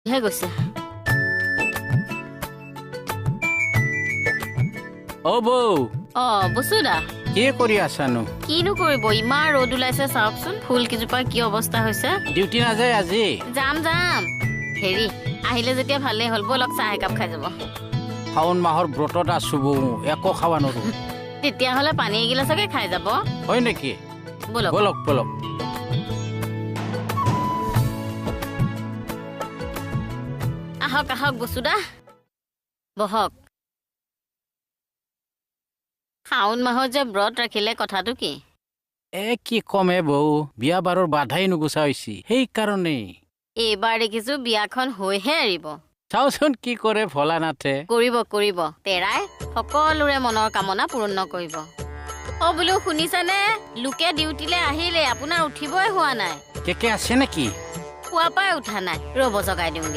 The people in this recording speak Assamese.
হে গৈছে ও বৌ বসুদা কি কৰি আছানো কিনো কৰিব ইমান ৰ'দ ওলাইছে চাওকচোন ফুল কিজোপা কি অৱস্থা হৈছে ডিউটি নাযায় আজি যাম হেৰি আহিলে যেতিয়া ভালেই হ'ল ব'লক চাহ একাপ খাই যাব শাওণ মাহৰ ব্ৰতত আছো বৌ একো খাব নোৱাৰো তেতিয়াহ'লে পানী এগিলাচকে খাই যাব হয় নেকি ব'লক বলক বলক আহক আহক বসুদা বহক শাওণ মাহত যে ব্ৰত ৰাখিলে কথাটো কি কি কমে বৌ বিয়া বাৰৰ বাধাই নুগুচা হৈছে সেইকাৰণেই এইবাৰ দেখিছো বিয়াখন হৈহে এৰিব চাওচোন কি কৰে ভোলানাথে কৰিব তেৰাই সকলোৰে মনৰ কামনা পূৰণ কৰিব বোলো শুনিছানে লোকে ডিউটিলে আহিলে আপোনাৰ উঠিবই হোৱা নাই কেকে আছে নেকি শুৱা পাই উঠা নাই ৰ'ব জগাই দিওঁগে